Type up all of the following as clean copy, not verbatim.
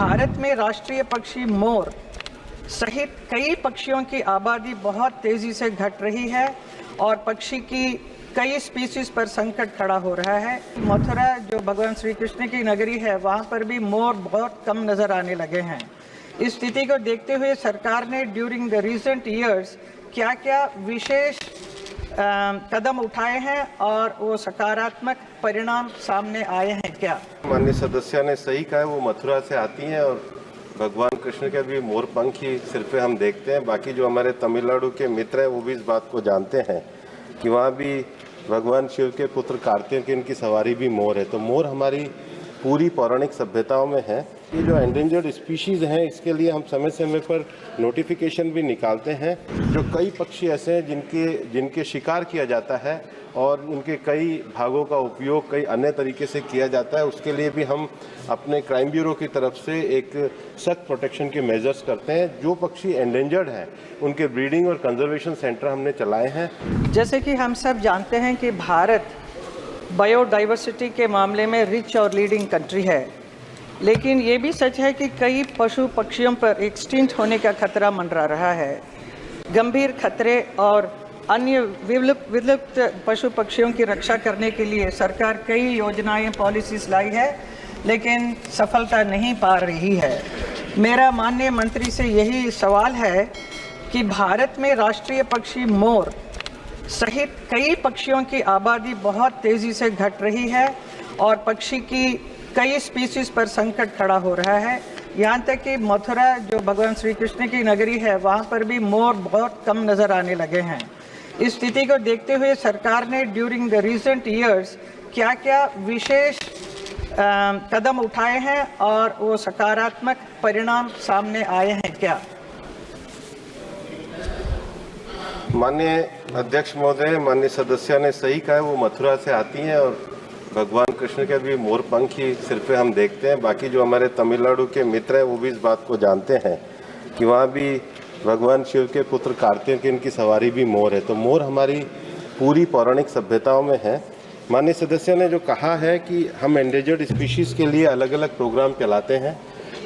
भारत में राष्ट्रीय पक्षी मोर सहित कई पक्षियों की आबादी बहुत तेज़ी से घट रही है और पक्षी की कई स्पीसीज पर संकट खड़ा हो रहा है। मथुरा जो भगवान श्री कृष्ण की नगरी है, वहाँ पर भी मोर बहुत कम नज़र आने लगे हैं। इस स्थिति को देखते हुए सरकार ने ड्यूरिंग द रिसेंट ईयर्स क्या क्या विशेष कदम उठाए हैं और वो सकारात्मक परिणाम सामने आए हैं क्या? माननीय सदस्य ने सही कहा है, वो मथुरा से आती हैं और भगवान कृष्ण के भी मोर पंख ही सिर पे हम देखते हैं। बाकी जो हमारे तमिलनाडु के मित्र हैं वो भी इस बात को जानते हैं कि वहाँ भी भगवान शिव के पुत्र कार्तिकेय की सवारी भी मोर है। तो मोर हमारी पूरी पौराणिक सभ्यताओं में है। ये जो एंडेंजर्ड स्पीशीज़ हैं, इसके लिए हम समय समय पर नोटिफिकेशन भी निकालते हैं। जो कई पक्षी ऐसे हैं जिनके शिकार किया जाता है और उनके कई भागों का उपयोग कई अन्य तरीके से किया जाता है, उसके लिए भी हम अपने क्राइम ब्यूरो की तरफ से एक सख्त प्रोटेक्शन के मेजर्स करते हैं। जो पक्षी एंडेंजर्ड हैं उनके ब्रीडिंग और कंजर्वेशन सेंटर हमने चलाए हैं। जैसे कि हम सब जानते हैं कि भारत बायोडाइवर्सिटी के मामले में रिच और लीडिंग कंट्री है, लेकिन ये भी सच है कि कई पशु पक्षियों पर एक्सटिंक्ट होने का खतरा मंडरा रहा है। गंभीर खतरे और अन्य विलुप्त पशु पक्षियों की रक्षा करने के लिए सरकार कई योजनाएं पॉलिसीज लाई है, लेकिन सफलता नहीं पा रही है। मेरा माननीय मंत्री से यही सवाल है कि भारत में राष्ट्रीय पक्षी मोर सहित कई पक्षियों की आबादी बहुत तेज़ी से घट रही है और पक्षी की कई स्पीसीज पर संकट खड़ा हो रहा है। यहाँ तक कि मथुरा जो भगवान श्री कृष्ण की नगरी है, वहाँ पर भी मोर बहुत कम नज़र आने लगे हैं। इस स्थिति को देखते हुए सरकार ने ड्यूरिंग द रिसेंट ईयर्स क्या क्या विशेष कदम उठाए हैं और वो सकारात्मक परिणाम सामने आए हैं क्या? माननीय अध्यक्ष महोदय, माननीय सदस्य ने सही कहा है, वो मथुरा से आती हैं और भगवान कृष्ण के भी मोर पंख ही सिर पे हम देखते हैं। बाकी जो हमारे तमिलनाडु के मित्र हैं वो भी इस बात को जानते हैं कि वहाँ भी भगवान शिव के पुत्र कार्तिकेय की सवारी भी मोर है। तो मोर हमारी पूरी पौराणिक सभ्यताओं में है। माननीय सदस्य ने जो कहा है कि हम एंडेंजर्ड स्पीशीज़ के लिए अलग अलग प्रोग्राम चलाते हैं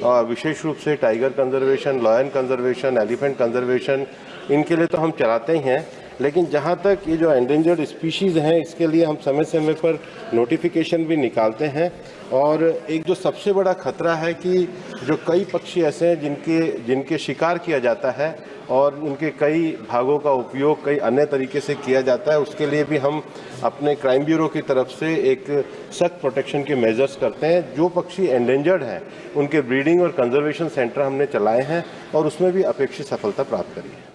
और विशेष रूप से tiger conservation, lion conservation, elephant conservation, इनके लिए तो हम चलाते ही हैं। लेकिन जहाँ तक ये जो एंडेंजर्ड स्पीशीज़ हैं, इसके लिए हम समय समय पर नोटिफिकेशन भी निकालते हैं। और एक जो सबसे बड़ा खतरा है कि जो कई पक्षी ऐसे हैं जिनके शिकार किया जाता है और उनके कई भागों का उपयोग कई अन्य तरीके से किया जाता है, उसके लिए भी हम अपने क्राइम ब्यूरो की तरफ से एक सख्त प्रोटेक्शन के मेजर्स करते हैं। जो पक्षी एंडेंजर्ड हैं उनके ब्रीडिंग और कंजर्वेशन सेंटर हमने चलाए हैं और उसमें भी अपेक्षित सफलता प्राप्त करी है।